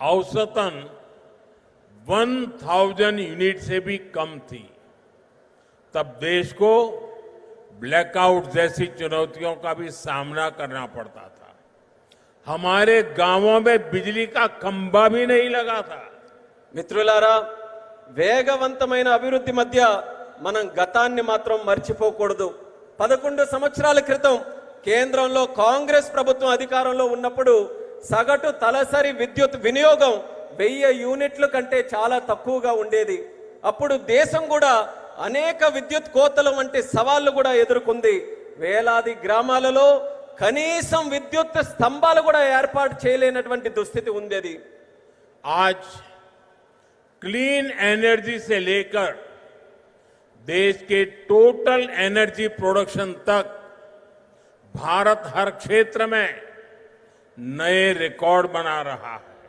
औसतन 1000 यूनिट से भी कम थी, तब देश को ब्लैकआउट जैसी चुनौतियों का भी सामना करना पड़ता था। हमारे गांवों में बिजली का खंभा भी नहीं लगा था। మిత్రులారా, వేగవంతమైన అభివృద్ధి మధ్య మనం గతాన్ని మాత్రం మర్చిపోకూడదు. 11 సంవత్సరాల క్రితం కేంద్రంలో కాంగ్రెస్ ప్రభుత్వం అధికారంలో ఉన్నప్పుడు సగటు తలసరి విద్యుత్ వినియోగం 1000 యూనిట్ల కంటే చాలా తక్కువగా ఉండేది. అప్పుడు దేశం కూడా అనేక విద్యుత్ కోతల వంటి సవాళ్లు కూడా ఎదుర్కొంది. వేలాది గ్రామాలలో కనీసం విద్యుత్ స్తంభాలు కూడా ఏర్పాటు చేయలేనటువంటి దుస్థితి ఉండేది. आज क्लीन एनर्जी से लेकर देश के टोटल एनर्जी प्रोडक्शन तक भारत हर क्षेत्र में नए रिकॉर्ड बना रहा है।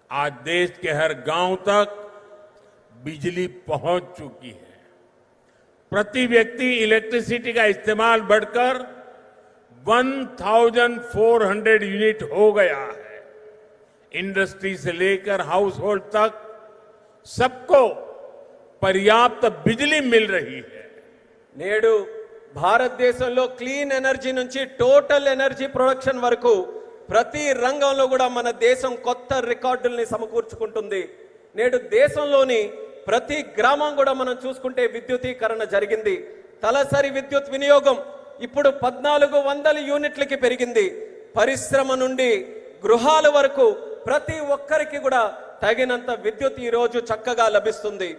आज देश के हर गांव तक बिजली पहुंच चुकी है। प्रति व्यक्ति इलेक्ट्रिसिटी का इस्तेमाल बढ़कर 1400 यूनिट हो गया है। इंडस्ट्री से लेकर हाउस होल्ड तक सबको पर्याप्त बिजली मिल रही है। నేడు భారతదేశంలో క్లీన్ ఎనర్జీ నుంచి టోటల్ ఎనర్జీ ప్రొడక్షన్ వరకు ప్రతి రంగంలో కూడా మన దేశం కొత్త రికార్డుల్ని సమకూర్చుకుంటుంది. నేడు దేశంలోని ప్రతి గ్రామం కూడా మనం చూసుకుంటే విద్యుతీకరణ జరిగింది. తలసరి విద్యుత్ వినియోగం ఇప్పుడు 1400 యూనిట్లకి పెరిగింది. పరిశ్రమ నుండి గృహాల వరకు ప్రతి ఒక్కరికి కూడా తగినంత విద్యుత్ ఈ రోజు చక్కగా లభిస్తుంది.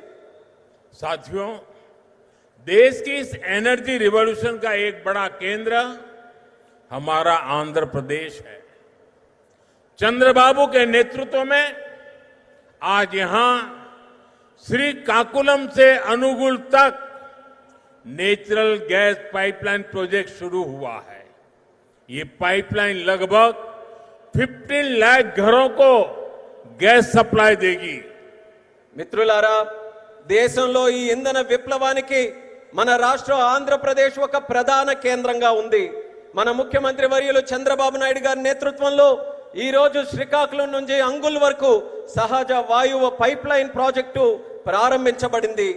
साथियों, देश की इस एनर्जी रिवॉल्यूशन का एक बड़ा केंद्र हमारा आंध्र प्रदेश है। चंद्रबाबू के नेतृत्व में आज यहां श्रीकाकुलम से अनुगुल तक नेचुरल गैस पाइपलाइन प्रोजेक्ट शुरू हुआ है। ये पाइपलाइन लगभग 15 लाख घरों को गैस सप्लाई देगी। మిత్రులారా, దేశంలో ఈ ఇంధన విప్లవానికి మన రాష్ట్రం ఆంధ్రప్రదేశ్ ఒక ప్రధాన కేంద్రంగా ఉంది. మన ముఖ్యమంత్రి వర్యులు చంద్రబాబు నాయుడు గారి నేతృత్వంలో ఈ రోజు శ్రీకాకుళం నుంచి అంగుల్ వరకు సహజ వాయువు పైప్ లైన్ ప్రాజెక్టు ప్రారంభించబడింది.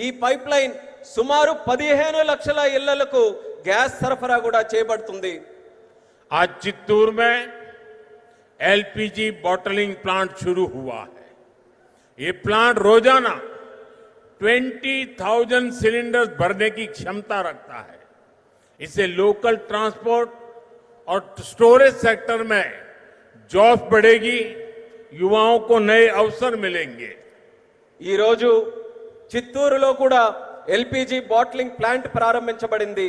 ఈ పైప్ లైన్ సుమారు 15 లక్షల ఇళ్లకు గ్యాస్ సరఫరా కూడా చేయబడుతుంది. आज चित्तूर में एलपीजी बॉटलिंग प्लांट शुरू हुआ है। ये प्लांट रोजाना 20,000 सिलेंडर्स भरने की क्षमता रखता है। इससे लोकल ट्रांसपोर्ट और स्टोरेज सेक्टर में जॉब बढ़ेगी, युवाओं को नए अवसर मिलेंगे। ఈ రోజు చిత్తూరులో కూడా ఎల్పీజీ బాటిలింగ్ ప్లాంట్ ప్రారంభించబడింది.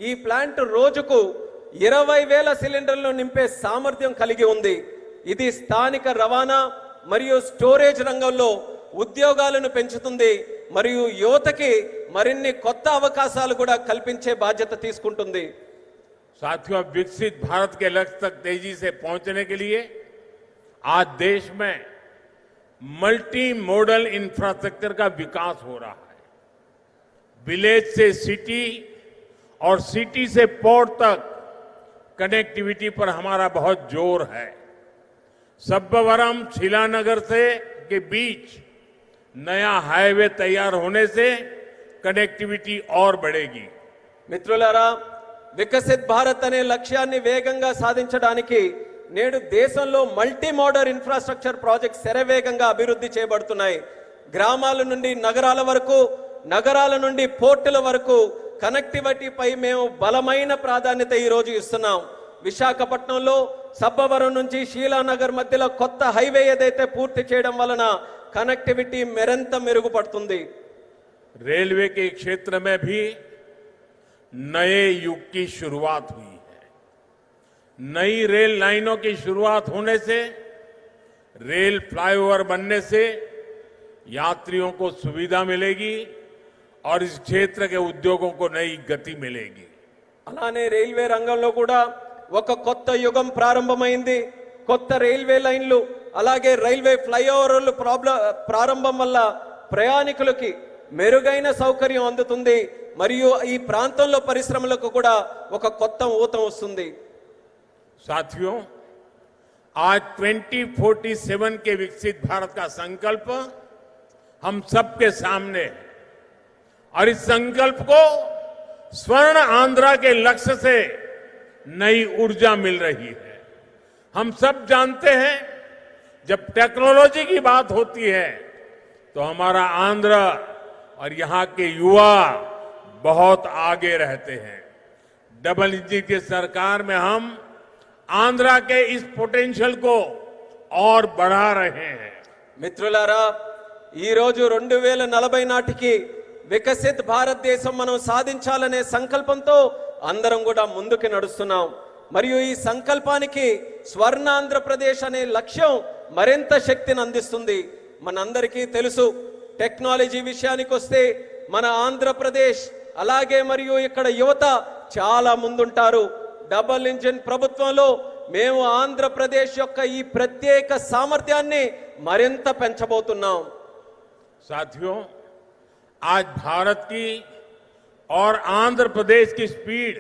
ఈ ప్లాంట్ రోజుకు 20,000 సిలిండర్లను నింపే సామర్థ్యం కలిగి ఉంది. ఇది స్థానిక రవాణా మరియు స్టోరేజ్ రంగంలో ఉద్యోగాలను పెంచుతుంది మరియు యువతకి మరిన్ని కొత్త అవకాశాలు కూడా కల్పించే బాధ్యత తీసుకుంటుంది. साथियों, विकसित भारत के लक्ष्य तक तेजी से पहुंचने के लिए आज देश में मल्टी मॉडल इंफ्रास्ट्रक्चर का विकास हो रहा है। विलेज से सिटी और सिटी से पोर्ट तक कनेक्टिविटी पर हमारा बहुत जोर है। सब्बवरम शिलानगर से के बीच नया हाईवे तैयार होने से कनेक्टिविटी और बढ़ेगी। మిత్రులారా, వికసిత్ భారత్ అనే లక్ష్యాన్ని వేగంగా సాధించడానికి నేడు దేశంలో మల్టీ మోడల్ ఇన్ఫ్రాస్ట్రక్చర్ ప్రాజెక్ట్స్ శరవేగంగా అభివృద్ధి చేయబడుతున్నాయి. గ్రామాల నుండి నగరాల వరకు, నగరాల నుండి పోర్టుల వరకు కనెక్టివిటీపై మేము బలమైన ప్రాధాన్యత ఈ రోజు ఇస్తున్నాం. విశాఖపట్నంలో సబ్బవరం నుంచి శీలానగర్ మధ్యలో కొత్త హైవే ఏదైతే పూర్తి చేయడం వలన కనెక్టివిటీ మరింత మెరుగుపడుతుంది. रेलवे के क्षेत्र में भी नए युग की शुरुआत हुई है। नई रेल लाइनों की शुरुआत होने से, रेल फ्लाईओवर बनने से यात्रियों को सुविधा मिलेगी और इस क्षेत्र के उद्योगों को नई गति मिलेगी। అలానే రైల్వే రంగంలో కూడా ఒక కొత్త యుగం ప్రారంభమైంది. కొత్త రైల్వే లైన్లు అలాగే రైల్వే ఫ్లైఓవర్లు ప్రారంభం వల్ల ప్రయాణికులకి మెరుగైన సౌకర్యం అందుతుంది మరియు ఈ ప్రాంతంలో పరిశ్రమలకు కూడా ఒక కొత్త ఊతం వస్తుంది. साथियों, आज 2047 के विकसित भारत का संकल्प हम सबके सामने है और इस संकल्प को स्वर्ण आंध्रा के लक्ष्य से नई ऊर्जा मिल रही है। हम सब जानते हैं जब टेक्नोलॉजी की बात होती है तो हमारा आंध्र और यहां के युवा बहुत आगे रहते हैं। डबल इंजन की सरकार में हम आंध्रा के इस पोटेंशियल को और बढ़ा रहे हैं। మిత్రులారా ఈ రోజు 2040 నాటికి వికసిత్ భారతదేశం మనం సాధించాలనే సంకల్పంతో అందరం కూడా ముందుకు నడుస్తున్నాం। మరియు ఈ సంకల్పానికి స్వర్ణ ఆంధ్రప్రదేశ్ అనే లక్ష్యం మరింత శక్తిని అందిస్తుంది। మనందరికీ తెలుసు టెక్నాలజీ విషయానికి వస్తే మన ఆంధ్రప్రదేశ్ అలాగే మరియు ఇక్కడ యువత చాలా ముందుంటారు। డబుల్ ఇంజిన్ ప్రభుత్వంలో మేము ఆంధ్రప్రదేశ్ యొక్క ఈ ప్రత్యేక సామర్థ్యాన్ని మరింత పెంచబోతున్నాం। साथियों, आज भारत की और आंध्र प्रदेश की स्पीड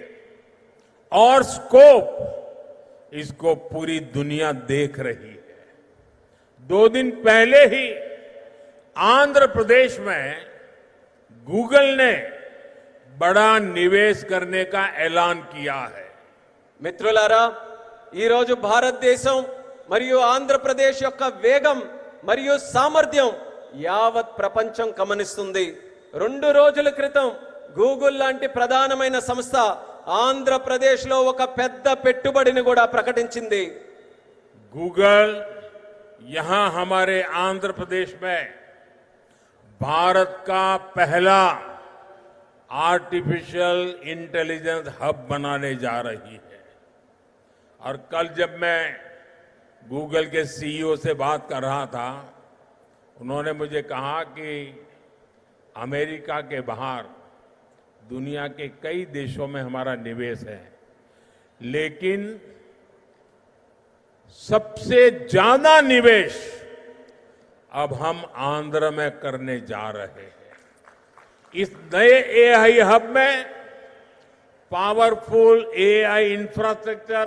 और स्कोप इसको पूरी दुनिया देख रही है। 2 दिन पहले ही आंध्र प्रदेश में गूगल ने बड़ा निवेश करने का ऐलान किया है। మిత్రులారా ఈ రోజు భారతదేశం మరియు ఆంధ్రప్రదేశ్ యొక్క వేగం మరియు సామర్థ్యం యావత్ ప్రపంచం గమనిస్తుంది। 2 రోజుల క్రితం గూగుల్ లాంటి ప్రధానమైన సంస్థ ఆంధ్రప్రదేశ్ లో ఒక పెద్ద పెట్టుబడిని కూడా ప్రకటించింది। गूगल यहां हमारे आंध्र प्रदेश में भारत का पहला आर्टिफिशियल इंटेलिजेंस हब बनाने जा रही है। और कल जब मैं गूगल के सीईओ से बात कर रहा था, उन्होंने मुझे कहा कि अमेरिका के बाहर दुनिया के कई देशों में हमारा निवेश है, लेकिन सबसे ज्यादा निवेश अब हम आंध्र में करने जा रहे हैं। इस नए एआई हब में powerful AI infrastructure,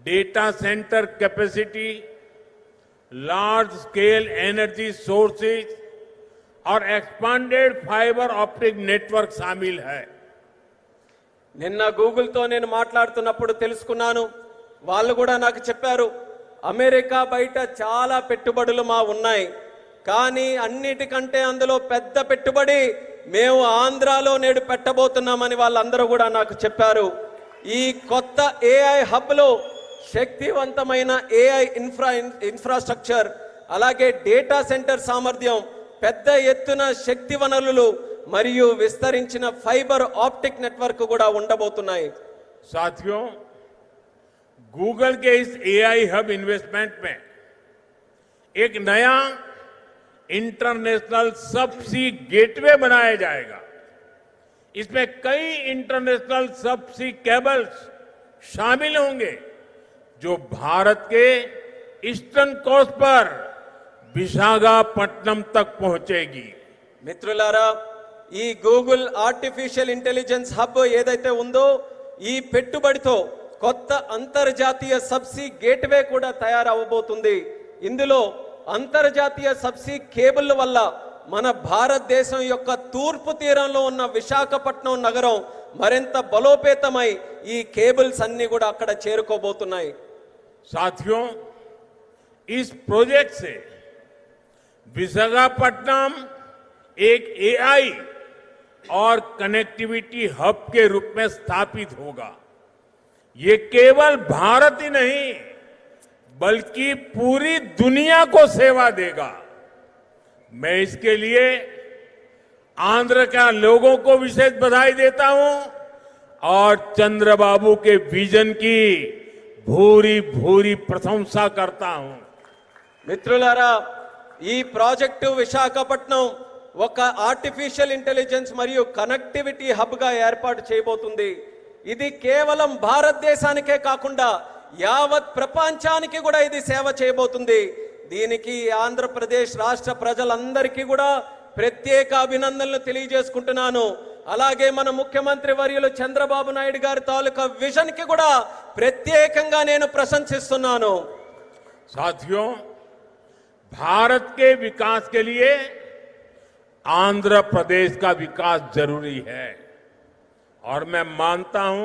data centre capacity, large scale energy sources और एक्सपांडेड फाइबर ऑप्टिक नेटवर्क शामिल है। నిన్న గూగుల్ తో నేను మాట్లాడుతున్నప్పుడు తెలుసుకున్నాను, వాళ్ళు కూడా నాకు చెప్పారు అమెరికా బయట చాలా పెట్టుబడులు మా ఉన్నాయి, కానీ అన్నిటికంటే అందులో పెద్ద పెట్టుబడి మేము ఆంధ్రాలో నేడు పెట్టబోతున్నామని వాళ్ళందరూ కూడా నాకు చెప్పారు। ఈ కొత్త ఏఐ హబ్ లో శక్తివంతమైన ఏఐ ఇన్ఫ్రాస్ట్రక్చర్ అలాగే డేటా సెంటర్ సామర్థ్యం, పెద్ద ఎత్తున శక్తి వనరులు మరియు విస్తరించిన ఫైబర్ ఆప్టిక్ నెట్వర్క్ కూడా ఉండబోతున్నాయి। साथियों, गूगल के इस एआई हब इन्वेस्टमेंट में एक नया इंटरनेशनल सबसी गेटवे बनाया जाएगा। इसमें कई इंटरनेशनल सबसी केबल्स शामिल होंगे जो भारत के ईस्टर्न कोस्ट पर विशाखापट्टनम तक पहुंचेगी। మిత్రులారా ఈ గూగుల్ ఆర్టిఫిషియల్ ఇంటెలిజెన్స్ హబ్ ఏదైతే ఉందో ఈ పెట్టుబడితో కొత్త అంతర్జాతీయ సబ్సీ గేట్వే కూడా తయారవబోతుంది। ఇందులో అంతర్జాతీయ సబ్సీ కేబుల్ వల్ల మన భారతదేశం యొక్క తూర్పు తీరంలో ఉన్న విశాఖపట్నం నగరం మరింత బలోపేతమై ఈ కేబుల్స్ అన్ని కూడా అక్కడ చేరుకోబోతున్నాయి। साथियों, इस प्रोजेक्ट से विशाखापट्टनम एक एआई और कनेक्टिविटी हब के रूप में स्थापित होगा। ये केवल भारत ही नहीं बल्कि पूरी दुनिया को सेवा देगा। मैं इसके लिए आंध्र के लोगों को विशेष बधाई देता हूं और चंद्रबाबू के विजन की भूरी भूरी प्रशंसा करता हूं। మిత్రులారా ఈ ప్రాజెక్టు విశాఖపట్నం ఒక ఆర్టిఫిషియల్ ఇంటెలిజెన్స్ మరియు కనెక్టివిటీ హబ్ గా ఏర్పాటు చేయబోతుంది। ఇది కేవలం భారతదేశానికే కాకుండా యావత్ ప్రపంచానికి కూడా ఇది సేవ చేయబోతుంది। దీనికి ఆంధ్రప్రదేశ్ రాష్ట్ర ప్రజలందరికీ కూడా ప్రత్యేక అభినందనలు తెలియజేసుకుంటున్నాను। అలాగే మన ముఖ్యమంత్రి వర్యులు చంద్రబాబు నాయుడు గారి తాలూకా విజన్ కి కూడా ప్రత్యేకంగా నేను ప్రశంసిస్తున్నాను. साथियों, भारत के विकास के लिए आंध्र प्रदेश का विकास जरूरी है और मैं मानता हूं